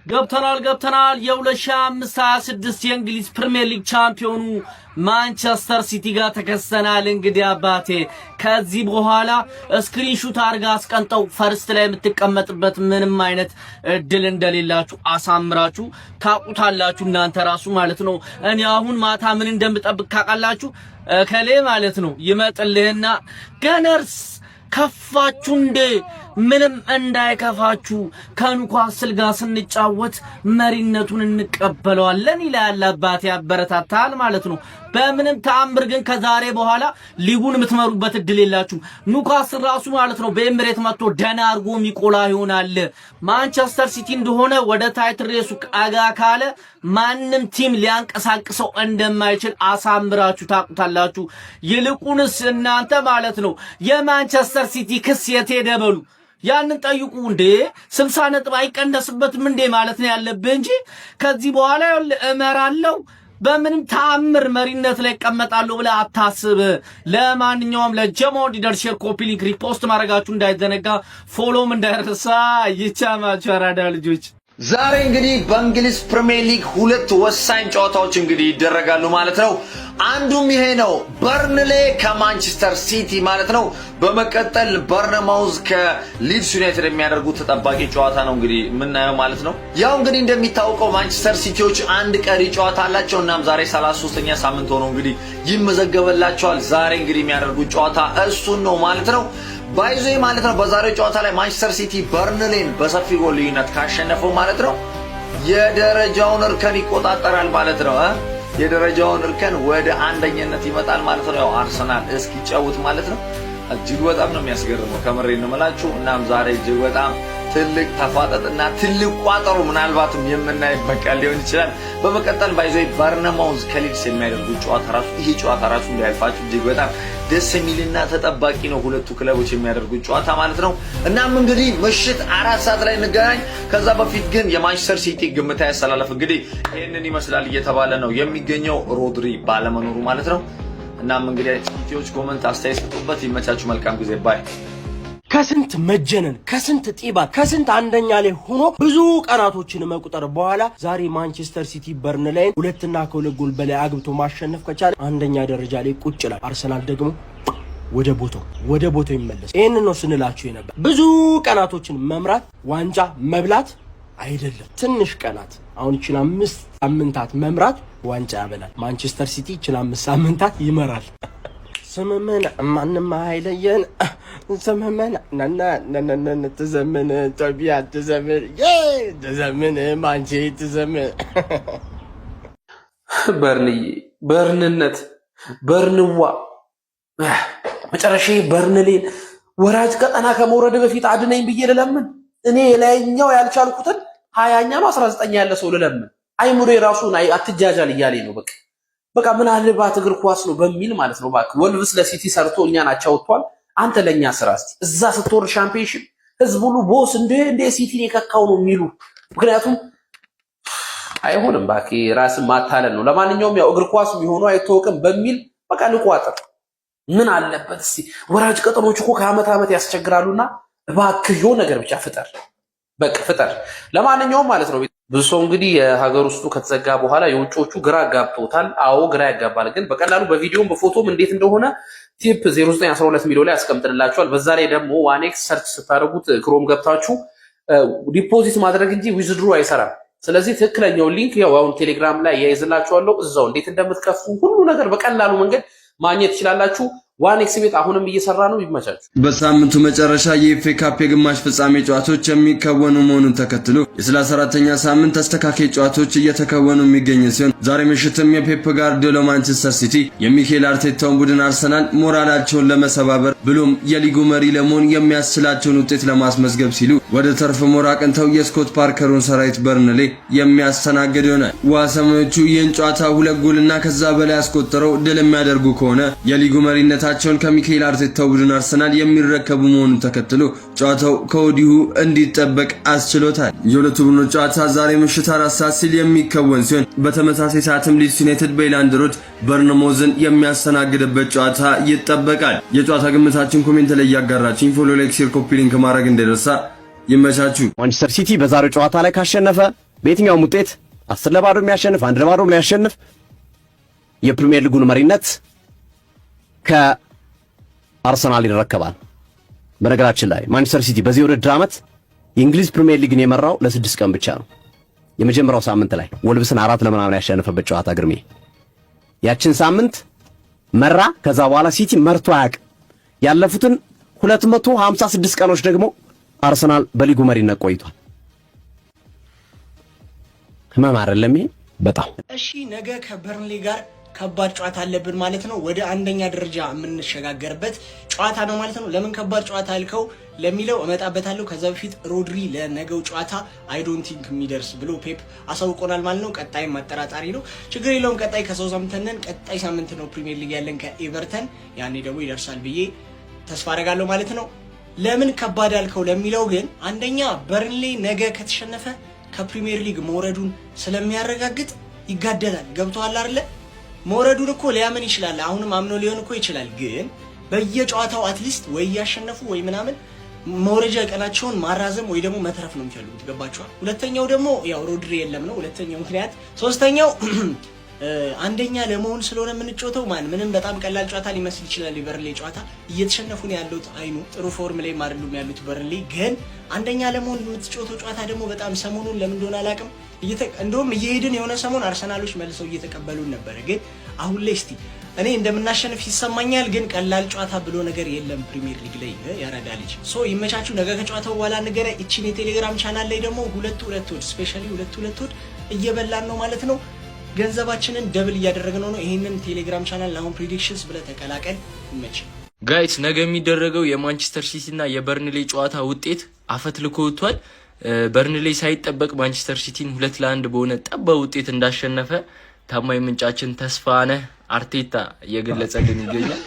ገብተናል የ2025-26 የእንግሊዝ ፕሪሚየር ሊግ ቻምፒዮኑ ማንቸስተር ሲቲ ጋር ተከሰናል። እንግዲህ አባቴ ከዚህ በኋላ ስክሪንሹት አርጋ አስቀንጠው ፈርስት ላይ የምትቀመጥበት ምንም አይነት እድል እንደሌላችሁ አሳምራችሁ ታቁታላችሁ እናንተ ራሱ ማለት ነው። እኔ አሁን ማታ ምን እንደምጠብቅ ታውቃላችሁ? ከሌ ማለት ነው ይመጥልህና ገነርስ ከፋችሁ እንደ ምንም እንዳይከፋችሁ ከንኳስል ጋር ስንጫወት መሪነቱን እንቀበለዋለን ይላል አባቴ። ያበረታታል ማለት ነው። በምንም ተአምር ግን ከዛሬ በኋላ ሊጉን የምትመሩበት እድል የላችሁም። ኒውካስል ራሱ ማለት ነው በኤምሬት መጥቶ ደና አርጎ ሚቆላ ይሆናል። ማንቸስተር ሲቲ እንደሆነ ወደ ታይትል ሬሱ ቀጋ ካለ ማንም ቲም ሊያንቀሳቅሰው እንደማይችል አሳምራችሁ ታቁታላችሁ። ይልቁንስ እናንተ ማለት ነው የማንቸስተር ሲቲ ክስ የት ሄደ በሉ። ያንን ጠይቁ እንዴ 60 ነጥብ አይቀነስበትም እንዴ ማለት ነው ያለብህ እንጂ ከዚህ በኋላ እመራለሁ በምንም ተአምር መሪነት ላይ ቀመጣለሁ ብለ አታስብ። ለማንኛውም ለጀማው ዲደርሼር ኮፒ ሊንክ ሪፖስት ማድረጋችሁ እንዳይዘነጋ፣ ፎሎም እንዳይረሳ። ይቻማችሁ አራዳ ልጆች። ዛሬ እንግዲህ በእንግሊዝ ፕሪሚየር ሊግ ሁለት ወሳኝ ጨዋታዎች እንግዲህ ይደረጋሉ ማለት ነው። አንዱም ይሄ ነው፣ በርንሌ ከማንቸስተር ሲቲ ማለት ነው። በመቀጠል በርነማውዝ ከሊድስ ዩናይትድ የሚያደርጉት ተጠባቂ ጨዋታ ነው እንግዲህ የምናየው ማለት ነው። ያው እንግዲህ እንደሚታወቀው ማንቸስተር ሲቲዎች አንድ ቀሪ ጨዋታ አላቸው። እናም ዛሬ 33ኛ ሳምንት ሆኖ እንግዲህ ይመዘገበላቸዋል። ዛሬ እንግዲህ የሚያደርጉት ጨዋታ እሱን ነው ማለት ነው። ባይዞ ማለት ነው በዛሬው ጨዋታ ላይ ማንቸስተር ሲቲ በርንሌን በሰፊ ጎል ልዩነት ካሸነፈው ማለት ነው የደረጃውን እርከን ይቆጣጠራል ማለት ነው። የደረጃውን እርከን ወደ አንደኛነት ይመጣል ማለት ነው። ያው አርሰናል እስኪጫወት ማለት ነው። እጅግ በጣም ነው የሚያስገርመው ከምሬ ነው የምላችሁ። እናም ዛሬ እጅግ በጣም ትልቅ ተፋጠጥና ትልቅ ቋጠሮ ምናልባትም የምናይበት ቀን ሊሆን ይችላል። በመቀጠል ባይዞ በርነማውዝ ከሊድስ የሚያደርጉት ጨዋታ ራሱ ይሄ ጨዋታ ራሱ እንዳያልፋችሁ እጅግ በጣም ደስ የሚልና ተጠባቂ ነው ሁለቱ ክለቦች የሚያደርጉት ጨዋታ ማለት ነው። እናም እንግዲህ ምሽት 4 ሰዓት ላይ እንገናኝ። ከዛ በፊት ግን የማንቸስተር ሲቲ ግምታዊ አሰላለፍ እንግዲህ ይሄንን ይመስላል እየተባለ ነው የሚገኘው ሮድሪ ባለመኖሩ ማለት ነው። እናም እንግዲህ ሲቲዎች ኮሜንት አስተያየት ሰጡበት። ይመቻችሁ። መልካም ጊዜ ባይ። ከስንት መጀነን ከስንት ጢባት ከስንት አንደኛ ላይ ሆኖ ብዙ ቀናቶችን መቁጠር በኋላ ዛሬ ማንቸስተር ሲቲ በርንሌይን 2 ከ2 ጎል በላይ አግብቶ ማሸነፍ ከቻለ አንደኛ ደረጃ ላይ ቁጭ ይላል። አርሰናል ደግሞ ወደ ቦታው ይመለስ። ይሄንን ነው ስንላችሁ የነበር። ብዙ ቀናቶችን መምራት ዋንጫ መብላት አይደለም፣ ትንሽ ቀናት። አሁን እቺን 5 ሳምንታት መምራት ዋንጫ ያበላል። ማንቸስተር ሲቲ እቺን 5 ሳምንታት ይመራል። ስምምን ማንም አይለየን። ስምምን ነነ ተዘመነ ቶቢያ ተዘመነ ተዘመነ ማንቼ ተዘመነ በርንነት በርንዋ መጨረሻ በርንሌን ወራጅ ቀጠና ከመውረድ በፊት አድነኝ ብዬ ልለምን። እኔ ላይኛው ያልቻልኩትን 20ኛ ነው 19 ያለ ሰው ልለምን። አይሙሬ ራሱን አትጃጃል እያለኝ ነው። በቃ ምን አለባት እግር ኳስ ነው በሚል ማለት ነው። ባክ ወልቭስ ለሲቲ ሰርቶ እኛን አቻውቷል። አንተ ለኛ ስራ እስቲ እዛ ስትወር ሻምፒዮንሺፕ ህዝብ ሁሉ ቦስ እንደ ሲቲን የከካው ነው የሚሉ። ምክንያቱም አይሆንም ባክ ራስን ማታለል ነው። ለማንኛውም ያው እግር ኳስ የሚሆነው አይተወቅም በሚል በቃ ልቋጥር ምን አለበት እስቲ። ወራጅ ቀጠኖች እኮ ከአመት አመት ያስቸግራሉና እባክህ የሆነ ነገር ብቻ ፍጠር፣ በቃ ፍጠር። ለማንኛውም ማለት ነው ብዙ ሰው እንግዲህ የሀገር ውስጡ ከተዘጋ በኋላ የውጮቹ ግራ ጋብቶታል። አዎ ግራ ያጋባል፣ ግን በቀላሉ በቪዲዮም በፎቶም እንዴት እንደሆነ ቲፕ 0912 ሚሊዮን ላይ ያስቀምጥላችኋል። በዛ ላይ ደግሞ ዋኔክስ ሰርች ስታደርጉት ክሮም ገብታችሁ ዲፖዚት ማድረግ እንጂ ዊዝድሮ አይሰራም። ስለዚህ ትክክለኛው ሊንክ ያው አሁን ቴሌግራም ላይ ያይዝላችኋለሁ። እዛው እንዴት እንደምትከፍቱ ሁሉ ነገር በቀላሉ መንገድ ማግኘት ትችላላችሁ። ዋኔክስ ቤት አሁንም እየሰራ ነው። ይመቻችሁ። በሳምንቱ መጨረሻ የኤፍኤ ካፕ የግማሽ ፍጻሜ ጨዋታዎች የሚከወኑ መሆኑን ተከትሎ የ34ኛ ሳምንት ተስተካካይ ጨዋታዎች እየተከወኑ የሚገኙ ሲሆን ዛሬ ምሽትም የፔፕ ጋርዲዮላ ማንቸስተር ሲቲ የሚኬል አርቴታውን ቡድን አርሰናል ሞራላቸውን ለመሰባበር ብሎም የሊጉ መሪ ለመሆን የሚያስችላቸውን ውጤት ለማስመዝገብ ሲሉ ወደ ተርፍ ሞራ አቅንተው የስኮት ፓርከሩን ሰራዊት በርንሌ የሚያስተናግድ ይሆናል። ዋሰሞቹ ይህን ጨዋታ 2 ጎልና ከዛ በላይ አስቆጥረው ድል የሚያደርጉ ከሆነ የሊጉ መሪነት ጨዋታቸውን ከሚኬል አርቴታው ቡድን አርሰናል የሚረከቡ መሆኑን ተከትሎ ጨዋታው ከወዲሁ እንዲጠበቅ አስችሎታል። የሁለቱ ቡድኖች ጨዋታ ዛሬ ምሽት 4 ሰዓት ሲል የሚከወን ሲሆን በተመሳሳይ ሰዓትም ሊድስ ዩናይትድ በኢላንድ ሮድ በርንማውዝን የሚያስተናግድበት ጨዋታ ይጠበቃል። የጨዋታ ግምታችን ኮሜንት ላይ ያጋራችሁኝ ፎሎ፣ ላይክ፣ ሼር፣ ኮፒ ሊንክ ማድረግ እንደደረሳ ይመቻችሁ። ማንቸስተር ሲቲ በዛሬው ጨዋታ ላይ ካሸነፈ በየትኛውም ውጤት 10-0 የሚያሸንፍ 1-0 የሚያሸንፍ የፕሪሚየር ሊጉን መሪነት ከአርሰናል ይረከባል። በነገራችን ላይ ማንቸስተር ሲቲ በዚህ ውድድር ዓመት የእንግሊዝ ፕሪሚየር ሊግን የመራው ለ6 ቀን ብቻ ነው። የመጀመሪያው ሳምንት ላይ ወልቭስን 4-0 ያሸነፈበት ጨዋታ ግርሜ ያችን ሳምንት መራ። ከዛ በኋላ ሲቲ መርቶ አያውቅም። ያለፉትን 256 ቀኖች ደግሞ አርሰናል በሊጉ መሪነት ቆይቷል። ህመም አይደለም በጣም እሺ። ነገ ከበርንሌ ጋር ከባድ ጨዋታ አለብን ማለት ነው። ወደ አንደኛ ደረጃ የምንሸጋገርበት ጨዋታ ነው ማለት ነው። ለምን ከባድ ጨዋታ አልከው ለሚለው እመጣበታለሁ። ከዛ በፊት ሮድሪ ለነገው ጨዋታ አይ ዶንት ቲንክ የሚደርስ ብሎ ፔፕ አሳውቆናል ማለት ነው። ቀጣይም አጠራጣሪ ነው። ችግር የለውም። ቀጣይ ከሳውዛምፕተን ቀጣይ ሳምንት ነው ፕሪሚየር ሊግ ያለን ከኤቨርተን። ያኔ ደግሞ ይደርሳል ብዬ ተስፋ አደርጋለሁ ማለት ነው። ለምን ከባድ አልከው ለሚለው ግን አንደኛ በርንሌ ነገ ከተሸነፈ ከፕሪሚየር ሊግ መውረዱን ስለሚያረጋግጥ ይጋደላል። ገብቶሃል አይደለ? መውረዱን እኮ ሊያምን ይችላል። አሁንም አምኖ ሊሆን እኮ ይችላል። ግን በየጨዋታው አትሊስት ወይ ያሸነፉ ወይ ምናምን መውረጃ ቀናቸውን ማራዘም ወይ ደግሞ መትረፍ ነው የሚፈልጉት። ገባችኋል? ሁለተኛው ደግሞ ያው ሮድሪ የለም ነው ሁለተኛው ምክንያት። ሶስተኛው አንደኛ ለመሆን ስለሆነ የምንጫወተው ምንም በጣም ቀላል ጨዋታ ሊመስል ይችላል። የበርንሌ ጨዋታ እየተሸነፉ ነው ያሉት። አይኑ ጥሩ ፎርም ላይ አይደሉም ያሉት በርንሌ። ግን አንደኛ ለመሆን የምትጫወተው ጨዋታ ደግሞ በጣም ሰሞኑን ለምን እንደሆነ አላውቅም እንደውም እየሄድን የሆነ ሰሞን አርሰናሎች መልሰው እየተቀበሉን ነበረ። ግን አሁን ላይ እስቲ እኔ እንደምናሸንፍ ይሰማኛል። ግን ቀላል ጨዋታ ብሎ ነገር የለም ፕሪሚየር ሊግ ላይ ያረዳ ልጅ። ሶ ይመቻችሁ። ነገ ከጨዋታው በኋላ ነገረ እቺን የቴሌግራም ቻናል ላይ ደግሞ ሁለት ወድ ስፔሻሊ ሁለት ወድ እየበላን ነው ማለት ነው። ገንዘባችንን ደብል እያደረግን ነው። ይሄንን ቴሌግራም ቻናል አሁን ፕሬዲክሽንስ ብለ ተቀላቀል። ይመች ጋይስ። ነገ የሚደረገው የማንቸስተር ሲቲ እና የበርንሌ ጨዋታ ውጤት አፈትልኮ ወጥቷል። በርንሌ ሳይጠበቅ ማንቸስተር ሲቲን 2-1 በሆነ ጠባብ ውጤት እንዳሸነፈ ታማኝ ምንጫችን ተስፋነህ አርቴታ እየገለጸልን ይገኛል።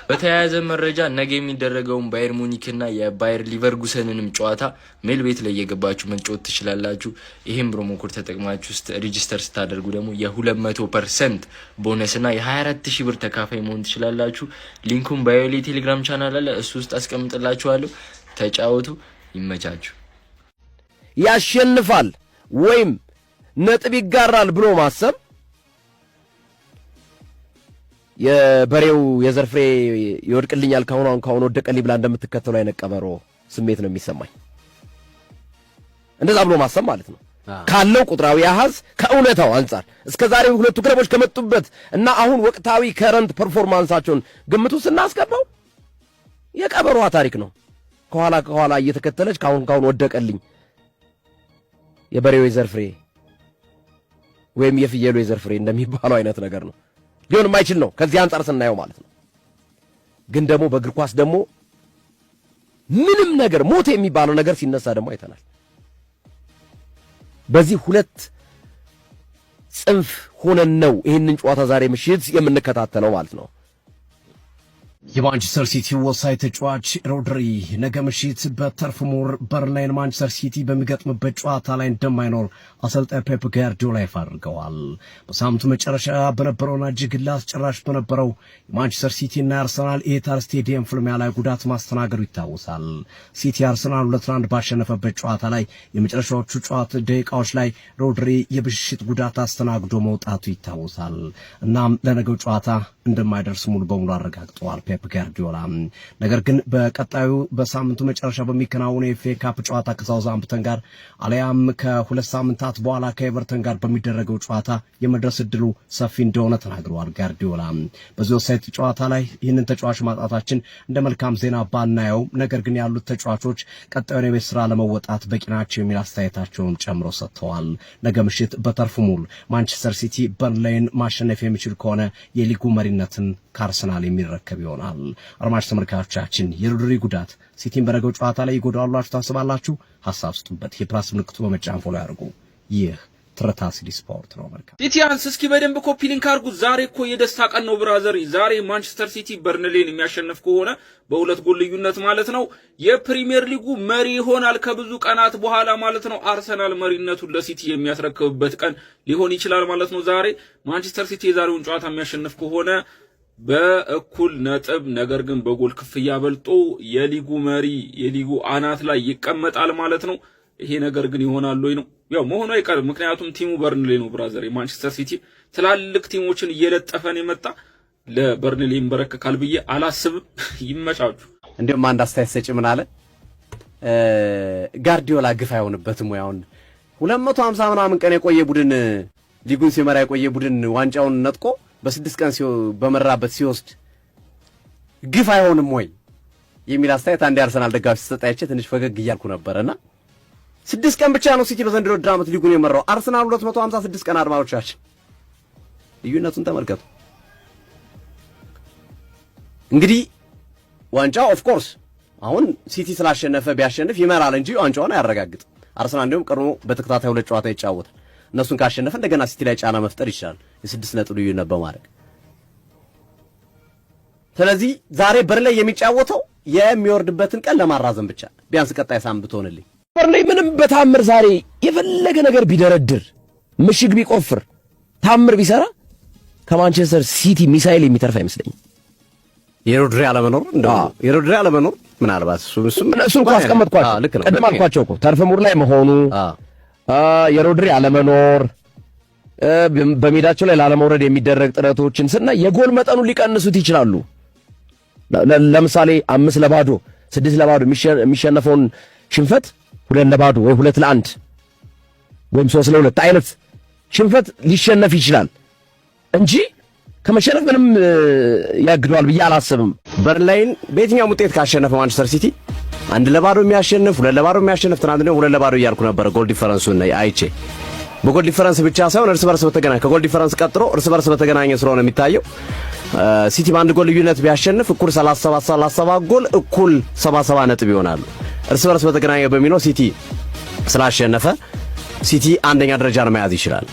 በተያያዘ መረጃ ነገ የሚደረገውን ባየር ሙኒክና የባየር ሊቨርኩሰንንም ጨዋታ ሜል ቤት ላይ እየገባችሁ መጫወት ትችላላችሁ። ይሄን ፕሮሞ ኮድ ተጠቅማችሁ ሬጂስተር ስታደርጉ ደግሞ የ200% ቦነስና የ24000 ብር ተካፋይ መሆን ትችላላችሁ። ሊንኩን ባዮ ላይ ቴሌግራም ቻናል አለ፣ እሱ ውስጥ አስቀምጥላችኋለሁ። ተጫወቱ፣ ይመቻችሁ። ያሸንፋል ወይም ነጥብ ይጋራል ብሎ ማሰብ የበሬው የዘር ፍሬ ይወድቅልኛል ካሁን ወደቀልኝ ብላ እንደምትከተለው አይነት ቀበሮ ስሜት ነው የሚሰማኝ። እንደዛ ብሎ ማሰብ ማለት ነው ካለው ቁጥራዊ አሃዝ ከእውነታው አንጻር እስከዛሬው ሁለቱ ክለቦች ከመጡበት እና አሁን ወቅታዊ ከረንት ፐርፎርማንሳቸውን ግምቱ ስናስገባው የቀበሮዋ ታሪክ ነው። ከኋላ እየተከተለች ካሁን ወደቀልኝ የበሬው የዘር ፍሬ ወይም የፍየሉ የዘር ፍሬ እንደሚባለው አይነት ነገር ነው። ሊሆን የማይችል ነው ከዚህ አንጻር ስናየው ማለት ነው። ግን ደግሞ በእግር ኳስ ደግሞ ምንም ነገር ሞት የሚባለው ነገር ሲነሳ ደግሞ አይተናል። በዚህ ሁለት ጽንፍ ሆነን ነው ይህንን ጨዋታ ዛሬ ምሽት የምንከታተለው ማለት ነው። የማንቸስተር ሲቲ ወሳኝ ተጫዋች ሮድሪ ነገ ምሽት በተርፍ ሙር በርንሌይን ማንቸስተር ሲቲ በሚገጥምበት ጨዋታ ላይ እንደማይኖር አሰልጣኝ ፔፕ ጋርዲዮላ ይፋ አድርገዋል። በሳምንቱ መጨረሻ በነበረውና እጅግ አስጨራሽ በነበረው የማንቸስተር ሲቲ እና አርሰናል ኢታድ ስቴዲየም ፍልሚያ ላይ ጉዳት ማስተናገዱ ይታወሳል። ሲቲ አርሰናል 2-1 ባሸነፈበት ጨዋታ ላይ የመጨረሻዎቹ ጨዋታ ደቂቃዎች ላይ ሮድሪ የብሽሽት ጉዳት አስተናግዶ መውጣቱ ይታወሳል። እናም ለነገው ጨዋታ እንደማይደርስ ሙሉ በሙሉ አረጋግጠዋል ፔፕ ጋርዲዮላ። ነገር ግን በቀጣዩ በሳምንቱ መጨረሻ በሚከናወነው የኤፍኤ ካፕ ጨዋታ ከሳውዛምፕተን ጋር አሊያም ከሁለት ሳምንታት በኋላ ከኤቨርተን ጋር በሚደረገው ጨዋታ የመድረስ እድሉ ሰፊ እንደሆነ ተናግረዋል ጋርዲዮላ። በዚህ ወሳኝ ጨዋታ ላይ ይህንን ተጫዋች ማጣታችን እንደ መልካም ዜና ባናየው፣ ነገር ግን ያሉት ተጫዋቾች ቀጣዩን የቤት ስራ ለመወጣት በቂ ናቸው የሚል አስተያየታቸውን ጨምሮ ሰጥተዋል። ነገ ምሽት በተርፍ ሙር ማንቸስተር ሲቲ በርንሌይን ማሸነፍ የሚችል ከሆነ የሊጉ መሪነትን ከአርሰናል የሚረከብ ይሆናል። አድማጭ ተመልካቾቻችን የሮድሪ ጉዳት ሲቲን በነገው ጨዋታ ላይ ይጎዳዋላችሁ ታስባላችሁ? ሐሳብ ስጡበት። የፕላስ ምልክቱ በመጫን ፎሎ ያድርጉ። ይህ ትርታ ሲዲ ስፖርት ነው። መልካም ሲቲያንስ እስኪ በደንብ ኮፒ ሊንክ አድርጉት። ዛሬ እኮ የደስታ ቀን ነው ብራዘር። ዛሬ ማንቸስተር ሲቲ በርንሌይን የሚያሸንፍ ከሆነ በሁለት ጎል ልዩነት ማለት ነው የፕሪሚየር ሊጉ መሪ ይሆናል ከብዙ ቀናት በኋላ ማለት ነው። አርሰናል መሪነቱን ለሲቲ የሚያስረክብበት ቀን ሊሆን ይችላል ማለት ነው። ዛሬ ማንቸስተር ሲቲ የዛሬውን ጨዋታ የሚያሸንፍ ከሆነ በእኩል ነጥብ ነገር ግን በጎል ክፍያ በልጦ የሊጉ መሪ የሊጉ አናት ላይ ይቀመጣል ማለት ነው። ይሄ ነገር ግን ይሆናል ወይ ነው ያው መሆኑ አይቀርም። ምክንያቱም ቲሙ በርንሌ ነው ብራዘር። የማንቸስተር ሲቲ ትላልቅ ቲሞችን እየለጠፈን የመጣ ለበርንሌ ይንበረከካል ብዬ አላስብም። ይመቻቹ። እንደውም አንድ አስተያየት ሰጪ ምን አለ ጋርዲዮላ ግፍ አይሆንበትም ወይ? አሁን 250 ምናምን ቀን የቆየ ቡድን ሊጉን ሲመራ የቆየ ቡድን ዋንጫውን ነጥቆ በ6 ቀን በመራበት ሲወስድ ግፍ አይሆንም ወይ የሚል አስተያየት አንድ አርሰናል ደጋፊ ሲሰጣይቼ ትንሽ ፈገግ እያልኩ ነበርና 6 ቀን ብቻ ነው ሲቲ በዘንድሮ ድራማት ሊጉን የመራው። አርሰናል 256 ቀን አድማጮቻችን ልዩነቱን ተመልከቱ። እንግዲህ ዋንጫው ኦፍ ኮርስ አሁን ሲቲ ስላሸነፈ ቢያሸንፍ ይመራል እንጂ ዋንጫውን አያረጋግጥ። አርሰናል እንደውም ቀርሞ በተከታታይ 2 ጨዋታ ይጫወታል። እነሱን ካሸነፈ እንደገና ሲቲ ላይ ጫና መፍጠር ይችላል የ6 ነጥብ ልዩነት በማድረግ። ስለዚህ ዛሬ በርንሌይ የሚጫወተው የሚወርድበትን ቀን ለማራዘም ብቻ ቢያንስ ቀጣይ ሳምንት ሆነልኝ። በርንሌይ ምንም በታምር ዛሬ የፈለገ ነገር ቢደረድር ምሽግ ቢቆፍር ታምር ቢሰራ ከማንቸስተር ሲቲ ሚሳኤል የሚተርፍ አይመስለኝም። የሮድሪ አለመኖር ምናልባት እሱም እንኳን አስቀመጥኳቸው ቀደም አልኳቸው እኮ ተርፍ ሙር ላይ መሆኑ የሮድሪ አለመኖር በሜዳቸው ላይ ላለመውረድ የሚደረግ ጥረቶችን ስና የጎል መጠኑን ሊቀንሱት ይችላሉ። ለምሳሌ 5-0 6-0 የሚሸነፈውን ሽንፈት 2-0 ወይ 2-1 ወይም 3-2 አይነት ሽንፈት ሊሸነፍ ይችላል እንጂ ከመሸነፍ ምንም ያግዷል ብዬ አላስብም። በርንሌይን በየትኛውም ውጤት ካሸነፈ ማንቸስተር ሲቲ 1-0 የሚያሸንፍ 2-0 የሚያሸንፍ ትናንት ነው 2-0 እያልኩ ነበር። ጎል ዲፈረንሱን አይቼ በጎል ዲፈረንስ ብቻ ሳይሆን እርስ በርስ በተገናኘ ከጎል ዲፈረንስ ቀጥሎ እርስ በርስ በተገናኘ ስለሆነ የሚታየው ሲቲ በአንድ ጎል ልዩነት ቢያሸንፍ እኩል 37 ጎል እኩል 77 ነጥብ ይሆናሉ። እርስ በርስ በተገናኘ በሚለው ሲቲ ስላሸነፈ ሲቲ አንደኛ ደረጃን መያዝ ይችላል።